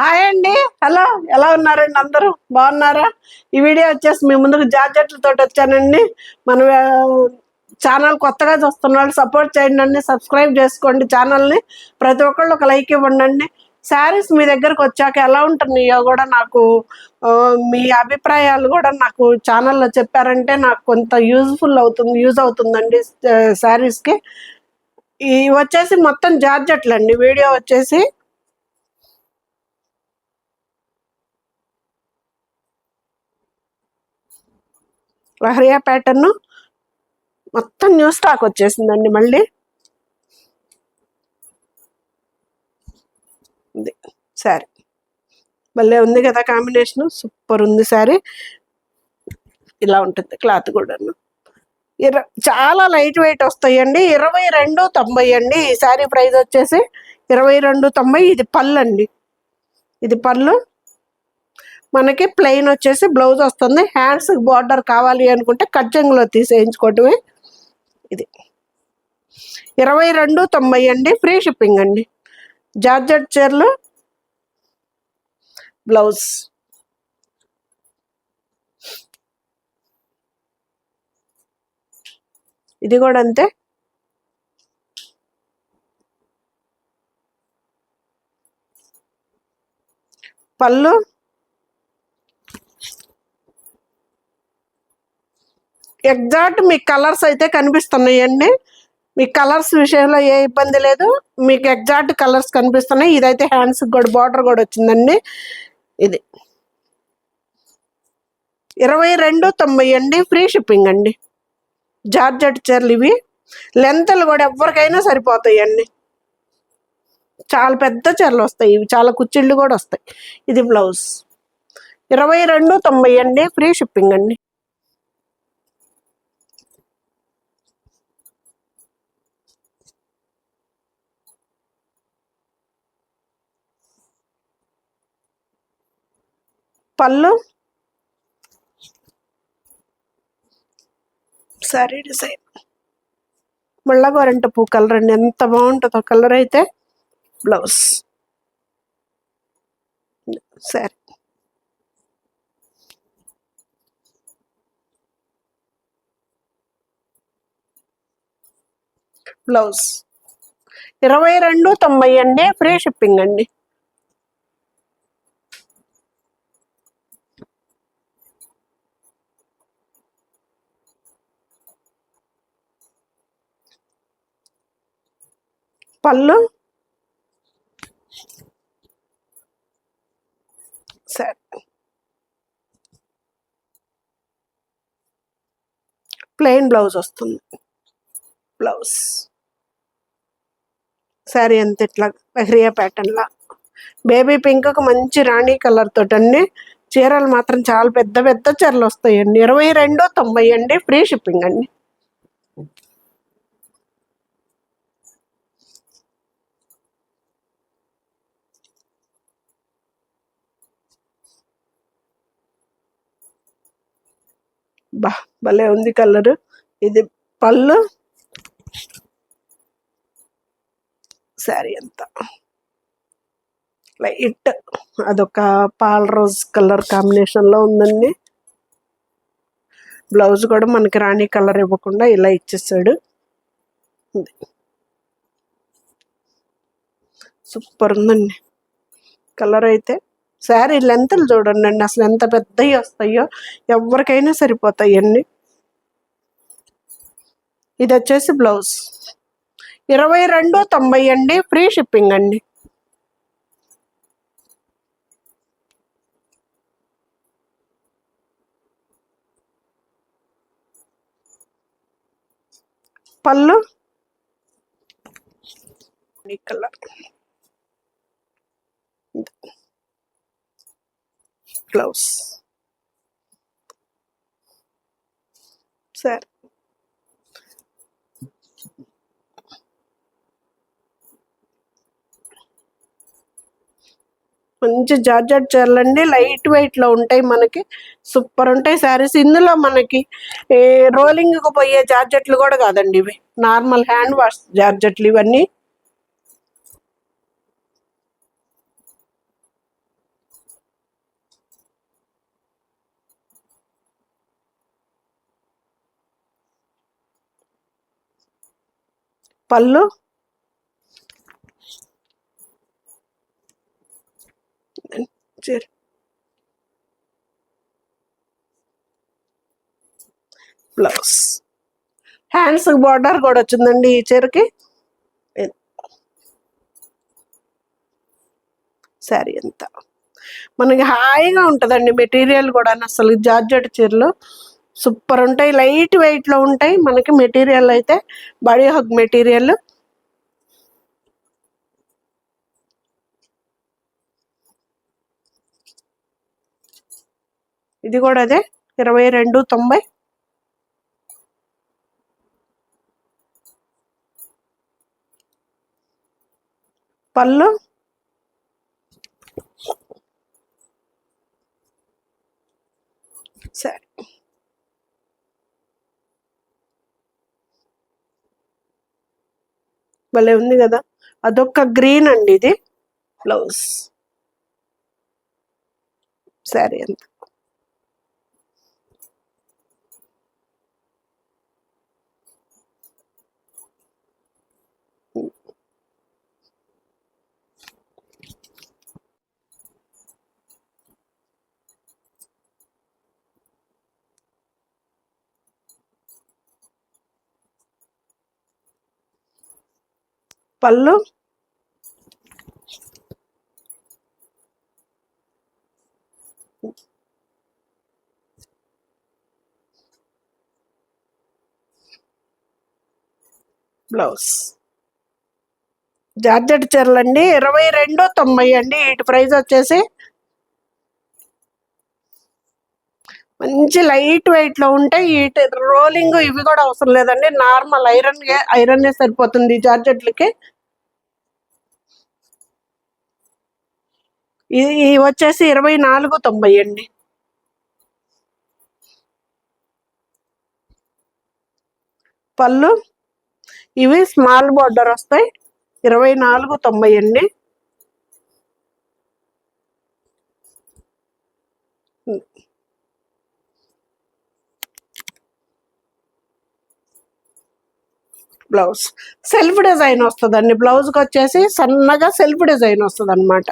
Hi అండి. Hello, ఎలా ఉన్నారండి? అందరూ బాగున్నారా? ఈ వీడియో వచ్చేసి మీ ముందుకు జార్జెట్లతో వచ్చానండి. మన ఛానల్ కొత్తగా చూస్తున్న వాళ్ళు సపోర్ట్ చేయండి అండి, సబ్స్క్రైబ్ చేసుకోండి ఛానల్ని. ప్రతి ఒక్కళ్ళు ఒక లైక్ ఇవ్వండి. శారీస్ మీ దగ్గరకు వచ్చాక ఎలా ఉంటున్నాయో కూడా నాకు మీ అభిప్రాయాలు కూడా నాకు ఛానల్లో చెప్పారంటే నాకు కొంత యూజ్ అవుతుందండి శారీస్కి. ఈ వచ్చేసి మొత్తం జార్జెట్లు అండి. వీడియో వచ్చేసి లహరియా ప్యాటర్న్ మొత్తం న్యూ స్టాక్ వచ్చేసిందండి. మళ్ళీ ఇది శారీ మళ్ళీ ఉంది కదా, కాంబినేషన్ సూపర్ ఉంది. శారీ ఇలా ఉంటుంది. క్లాత్ కూడాను చాలా లైట్ వెయిట్ వస్తాయండి. 2290 అండి ఈ శారీ ప్రైస్ వచ్చేసి 2290. ఇది పళ్ళు అండి. ఇది పళ్ళు. మనకి ప్లెయిన్ వచ్చేసి బ్లౌజ్ వస్తుంది. హ్యాండ్స్ బార్డర్ కావాలి అనుకుంటే కట్జంగులో తీసేయించుకోవటమే. ఇది 2290 అండి. ఫ్రీ షిప్పింగ్ అండి. జార్జెట్ చీరలు, బ్లౌజ్. ఇది కూడా అంతే. పళ్ళు, ఎగ్జాక్ట్ మీకు కలర్స్ అయితే కనిపిస్తున్నాయండి. మీకు కలర్స్ విషయంలో ఏ ఇబ్బంది లేదు. మీకు ఎగ్జాక్ట్ కలర్స్ కనిపిస్తున్నాయి. ఇదైతే హ్యాండ్స్ కూడా బార్డర్ కూడా వచ్చిందండి. ఇది 2290 అండి. ఫ్రీ షిప్పింగ్ అండి. జార్జెట్ చీరలు ఇవి. లెంత్లు కూడా ఎవరికైనా సరిపోతాయండి. చాలా పెద్ద చీరలు వస్తాయి ఇవి. చాలా కుచ్చిళ్ళు కూడా వస్తాయి. ఇది బ్లౌజ్. 2290 అండి. ఫ్రీ షిప్పింగ్ అండి. పళ్ళు, సారీ డిజైన్ మళ్ళా గోరంట పూ కలర్ అండి. ఎంత బాగుంటుందో కలర్ అయితే. Blouse, sorry. బ్లౌజ్ 2290 అండి. ఫ్రీ షిప్పింగ్ అండి. పళ్ళు, సరే. ప్లెయిన్ బ్లౌజ్ వస్తుంది. బ్లౌజ్ శారీ అంత ఇట్లా లహరియా ప్యాటర్న్ లా బేబీ పింక్ ఒక మంచి రాణి కలర్ తోటి అన్ని చీరలు మాత్రం చాలా పెద్ద పెద్ద చీరలు వస్తాయండి. 2290 అండి. ఫ్రీ షిప్పింగ్ అండి. బా భలే ఉంది కలరు. ఇది పళ్ళు, శారీ అంతా లైట్ అదొక పాల రోజ్ కలర్ కాంబినేషన్లో ఉందండి. బ్లౌజ్ కూడా మనకి రాణి కలర్ ఇవ్వకుండా ఇలా ఇచ్చేసాడు. సూపర్ ఉందండి కలర్ అయితే. శారీ లెంత్లు చూడండి అండి, అసలు ఎంత పెద్దవి వస్తాయో. ఎవరికైనా సరిపోతాయండి. ఇది వచ్చేసి బ్లౌజ్. 2290 అండి. ఫ్రీ షిప్పింగ్ అండి. పళ్ళు, కలర్. బ్లౌజ్, సరే. మంచి జార్జెట్ చీరలండి. లైట్ వెయిట్లో ఉంటాయి. మనకి సూపర్ ఉంటాయి శారీస్. ఇందులో మనకి రోలింగ్కి పోయే జార్జెట్లు కూడా కాదండి ఇవి. నార్మల్ హ్యాండ్ వాష్ జార్జెట్లు ఇవన్నీ. పళ్ళు బ్లౌజ్. హ్యాండ్స్ బార్డర్ కూడా వచ్చిందండి ఈ చీరకి. శారీ అంతా మనకి హాయిగా ఉంటుందండి. మెటీరియల్ కూడా అసలు జార్జెట్ చీరలు సూపర్ ఉంటాయి, లైట్ వెయిట్లో ఉంటాయి. మనకి మెటీరియల్ అయితే బాడీ హగ్ మెటీరియల్. ఇది కూడా అదే 2290. పళ్ళు సరే భలే ఉంది కదా. అదొక గ్రీన్ అండి ఇది బ్లౌజ్. శారీ అంత పళ్ళు బ్లౌజ్. జార్జెట్ చీరలండి 2290 అండి. వీటి ప్రైస్ వచ్చేసి మంచి లైట్ వెయిట్లో ఉంటాయి. ఈ రోలింగ్ ఇవి కూడా అవసరం లేదండి, నార్మల్ ఐరన్నే సరిపోతుంది జార్జెట్లకి. ఇది వచ్చేసి 2490 అండి. పళ్ళు ఇవి స్మాల్ బార్డర్ వస్తాయి, 2490 అండి. బ్లౌజ్ సెల్ఫ్ డిజైన్ వస్తుందండి. బ్లౌజ్కి వచ్చేసి సన్నగా సెల్ఫ్ డిజైన్ వస్తుంది అనమాట.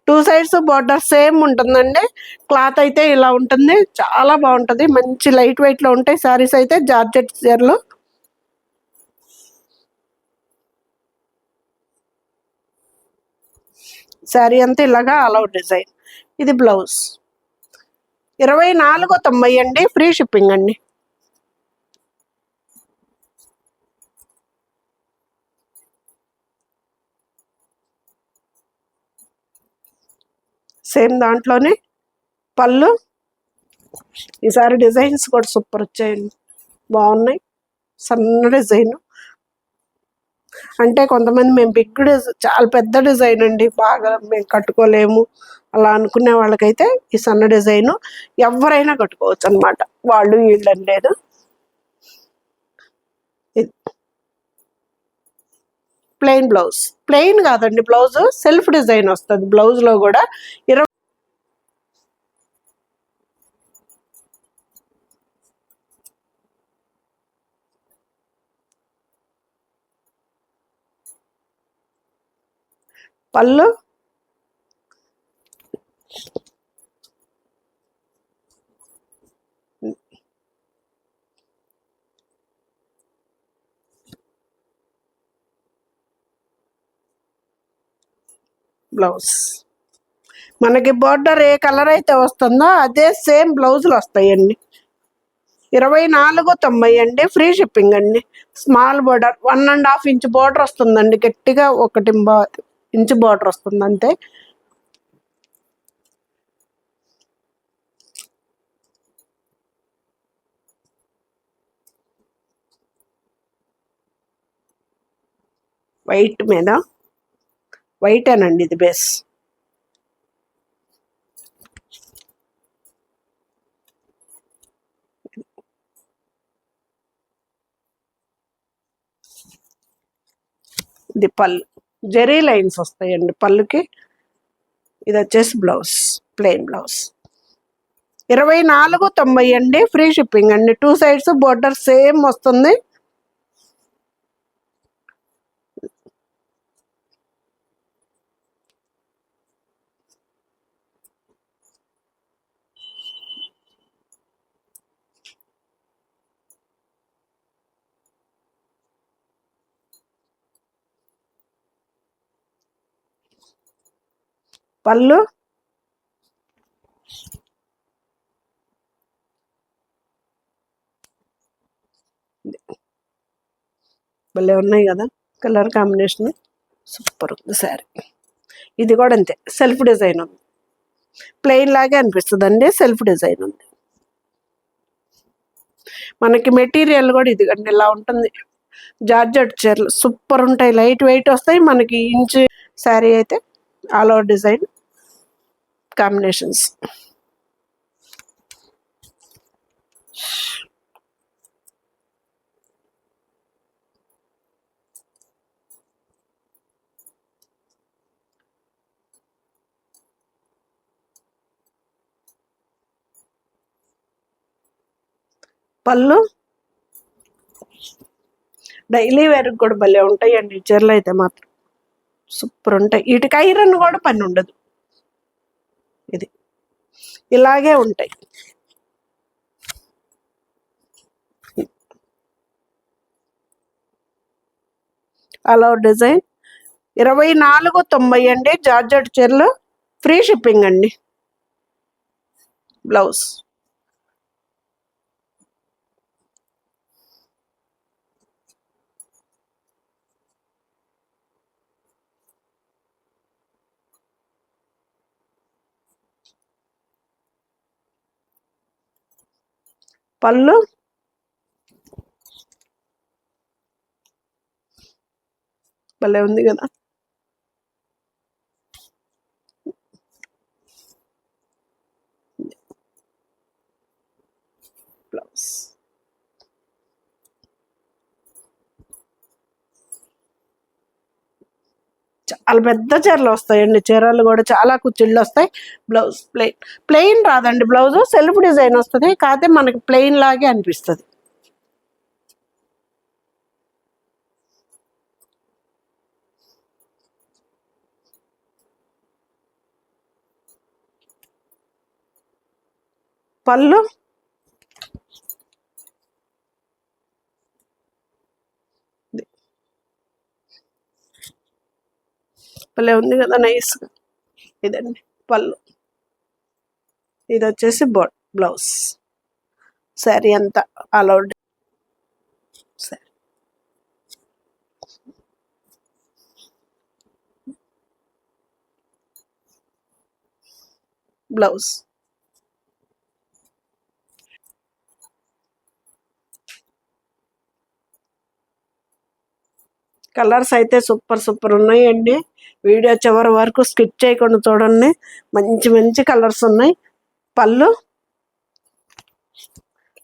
2 సైడ్స్ బార్డర్ సేమ్ ఉంటుందండి. క్లాత్ అయితే ఇలా ఉంటుంది, చాలా బాగుంటుంది. మంచి లైట్ వెయిట్లో ఉంటాయి శారీస్ అయితే జార్జెట్ చీరలు. శారీ అంతా ఇలాగా ఆల్అవుట్ డిజైన్. ఇది బ్లౌజ్ 2490 అండి. ఫ్రీ షిప్పింగ్ అండి. సేమ్ దాంట్లోనే పళ్ళు. ఈసారి డిజైన్స్ కూడా సూపర్ వచ్చాయండి, బాగున్నాయి. సన్న డిజైన్ అంటే కొంతమంది మేము చాలా పెద్ద డిజైన్ అండి, బాగా మేము కట్టుకోలేము అలా అనుకునే వాళ్ళకైతే ఈ సన్న డిజైన్ ఎవరైనా కట్టుకోవచ్చు అనమాట. వాళ్ళు వీళ్ళని లేదు. Plain blouse. ప్లెయిన్ కాదండి బ్లౌజ్, సెల్ఫ్ డిజైన్ వస్తుంది బ్లౌజ్లో కూడా. పళ్ళు బ్లౌజ్. మనకి బార్డర్ ఏ కలర్ అయితే వస్తుందో అదే సేమ్ బ్లౌజులు వస్తాయండి. 2490 అండి. ఫ్రీ షిప్పింగ్ అండి. స్మాల్ బార్డర్ 1.5 ఇంచ్ బార్డర్ వస్తుందండి, గట్టిగా 1 ఇంచ్ బార్డర్ వస్తుంది అంతే. వైట్ మీద వైటేనండి ఇది బేస్. ఇది పళ్ళు, జెరీ లైన్స్ వస్తాయండి పళ్ళుకి. ఇది వచ్చేసి బ్లౌజ్, ప్లెయిన్ బ్లౌజ్ 2490 అండి. ఫ్రీ షిప్పింగ్ అండి. 2 సైడ్స్ బోర్డర్ సేమ్ వస్తుంది. పళ్ళు భలే ఉన్నాయి కదా కలర్ కాంబినేషన్, సూపర్ ఉంది శారీ. ఇది కూడా అంతే, సెల్ఫ్ డిజైన్ ఉంది, ప్లెయిన్ లాగే అనిపిస్తుంది అండి, సెల్ఫ్ డిజైన్ ఉంది. మనకి మెటీరియల్ కూడా ఇదిగండి ఇలా ఉంటుంది. జార్జెట్ చీరలు సూపర్ ఉంటాయి, లైట్ వెయిట్ వస్తాయి. మనకి ఇంచు శారీ అయితే ఆల్ ఓవర్ డిజైన్ కాంబినేషన్స్. పళ్ళు డైలీ వేర్ కూడా భలే ఉంటాయండి చీరలు అయితే మాత్రం సూపర్ ఉంటాయి. వీటికి ఐరన్ కూడా పని ఉండదు, ఇది ఇలాగే ఉంటాయి. అలా డిజైన్ 2490 అండి. జార్జెట్ చీరలు, ఫ్రీ షిప్పింగ్ అండి. బ్లౌజ్ పళ్ళు భలే ఉంది కదా. బ్లౌజ్ చాలా పెద్ద చీరలు వస్తాయండి, చీరలు కూడా చాలా కుచ్చిళ్ళు వస్తాయి. బ్లౌజ్ ప్లెయిన్ రాదండి, బ్లౌజ్ సెల్ఫ్ డిజైన్ వస్తుంది, కాకపోతే మనకి ప్లెయిన్ లాగే అనిపిస్తుంది. పళ్ళు భలే ఉంది కదా, నైస్గా. ఇదండి పళ్ళు, ఇది వచ్చేసి బ్లౌజ్. శారీ అంతా all out sari. Blouse colours అయితే సూపర్ ఉన్నాయండి. వీడియో చివరి వరకు స్కిప్ చేయకుండా చూడండి, మంచి మంచి కలర్స్ ఉన్నాయి. పళ్ళు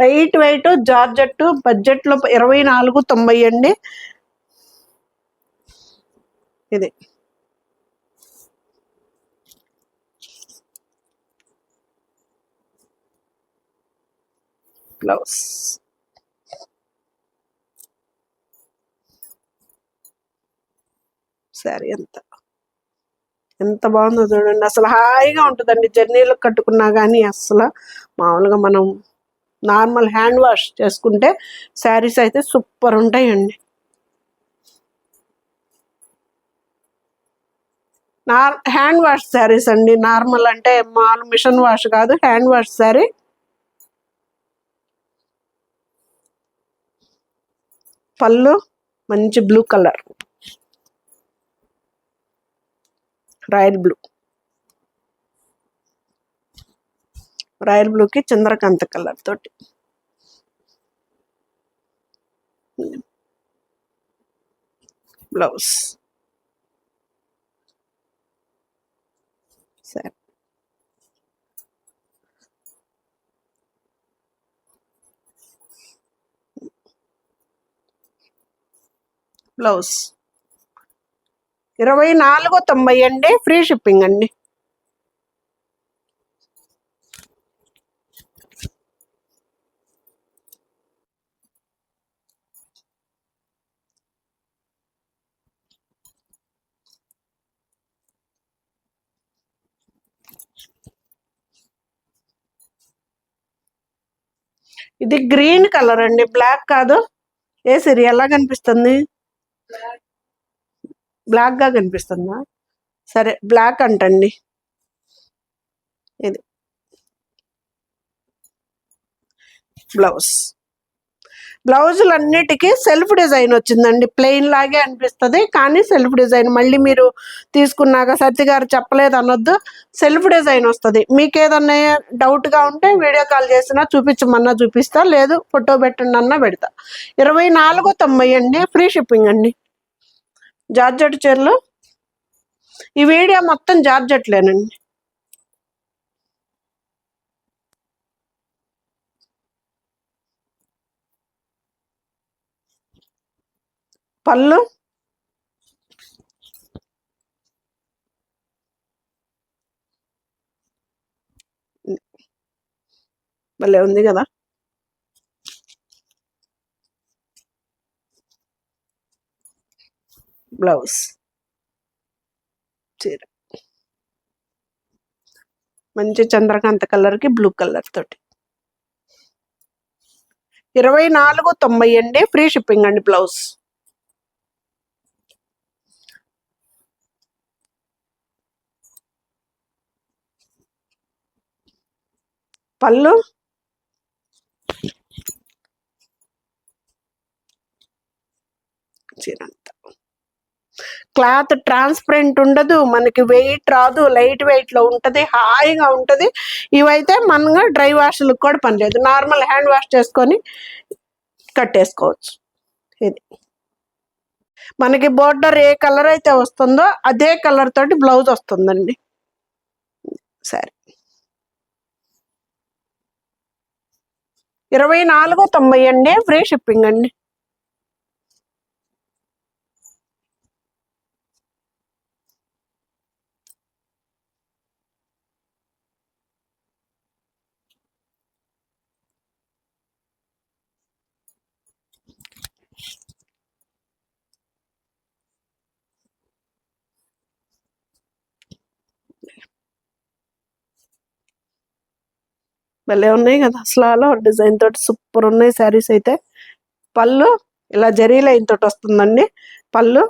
లైట్ వెయిట్ జార్జెట్, బడ్జెట్లో 2490 అండి. ఇది బ్లౌజ్. శారీ ఎంత బాగుందో చూడండి, అసలు హాయిగా ఉంటుందండి జర్నీలకు కట్టుకున్నా కానీ. అసలు మామూలుగా మనం నార్మల్ హ్యాండ్ వాష్ చేసుకుంటే శారీస్ అయితే సూపర్ ఉంటాయండి. హ్యాండ్ వాష్ శారీస్ అండి, నార్మల్ అంటే మామూలు మిషన్ వాష్ కాదు, హ్యాండ్ వాష్ శారీ. పళ్ళు మంచి బ్లూ కలర్, రాయల్ బ్లూకి చంద్రకాంత కలర్ తోటి. బ్లౌజ్ సరే. బ్లౌజ్ 2490 అండి, ఫ్రీ షిప్పింగ్ అండి. ఇది గ్రీన్ కలర్ అండి, బ్లాక్ కాదు. ఏ సిరి ఎలా కనిపిస్తుంది? బ్లాక్ గా కనిపిస్తుందా? సరే బ్లాక్ అంటండి. ఇది బ్లౌజ్. బ్లౌజులన్నిటికీ సెల్ఫ్ డిజైన్ వచ్చిందండి. ప్లెయిన్ లాగే అనిపిస్తుంది కానీ సెల్ఫ్ డిజైన్. మళ్ళీ మీరు తీసుకున్నాక సత్య గారు చెప్పలేదు అనొద్దు, సెల్ఫ్ డిజైన్ వస్తుంది. మీకు ఏదన్నా డౌట్గా ఉంటే వీడియో కాల్ చేసినా చూపించమన్నా చూపిస్తా, లేదు ఫోటో పెట్టండి అన్నా పెడతా. 24.90 అండి, ఫ్రీ షిప్పింగ్ అండి. జార్జెట్ చీరలు. ఈ వీడియో మొత్తం జార్జెట్లేనండి. పళ్ళు భలే ఉంది కదా. బ్లౌజ్ చీర మంచి చంద్రకాంత కలర్కి బ్లూ కలర్ తోటి 24.90 అండి, ఫ్రీ షిప్పింగ్ అండి. బ్లౌజ్. పళ్ళు చీర అంతా క్లాత్ ట్రాన్స్పరెంట్ ఉండదు, మనకి వెయిట్ రాదు, లైట్ వెయిట్లో ఉంటుంది, హాయిగా ఉంటుంది. ఇవైతే మనగా డ్రై వాష్లకు కూడా పని లేదు, నార్మల్ హ్యాండ్ వాష్ చేసుకొని కట్టేసుకోవచ్చు. ఇది మనకి బోర్డర్ ఏ కలర్ అయితే వస్తుందో అదే కలర్ తోటి బ్లౌజ్ వస్తుందండి. సరే 24.90 అండి, ఫ్రీ షిప్పింగ్ అండి. భలే ఉన్నాయి కదా అసలు, అలా డిజైన్ తోటి సూపర్ ఉన్నాయి శారీస్ అయితే. పళ్ళు ఇలా జరీ లైన్ తోటి వస్తుందండి పళ్ళు.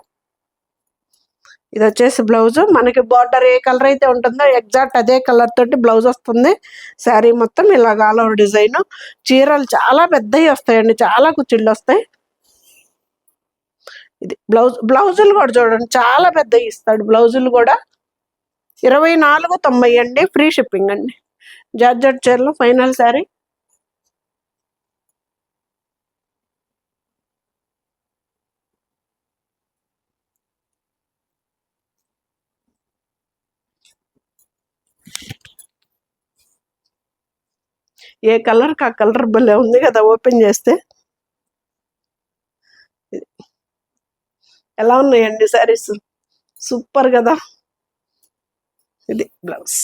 ఇది వచ్చేసి బ్లౌజ్. మనకి బార్డర్ ఏ కలర్ అయితే ఉంటుందో ఎగ్జాక్ట్ అదే కలర్ తోటి బ్లౌజ్ వస్తుంది. శారీ మొత్తం ఇలా ఆల్ ఓవర్ డిజైన్. చీరలు చాలా పెద్దవి వస్తాయండి, చాలా కుచ్చిళ్ళు వస్తాయి. ఇది బ్లౌజులు కూడా చూడండి చాలా పెద్దవి ఇస్తాడు బ్లౌజులు కూడా. 24.90 అండి, ఫ్రీ షిప్పింగ్ అండి. జార్జెట్ చీరలు ఫైనల్ శారీ. ఏ కలర్ కా కలర్ భలే ఉంది కదా ఓపెన్ చేస్తే. ఎలా ఉన్నాయండి శారీస్, సూపర్ కదా. ఇది బ్లౌజ్.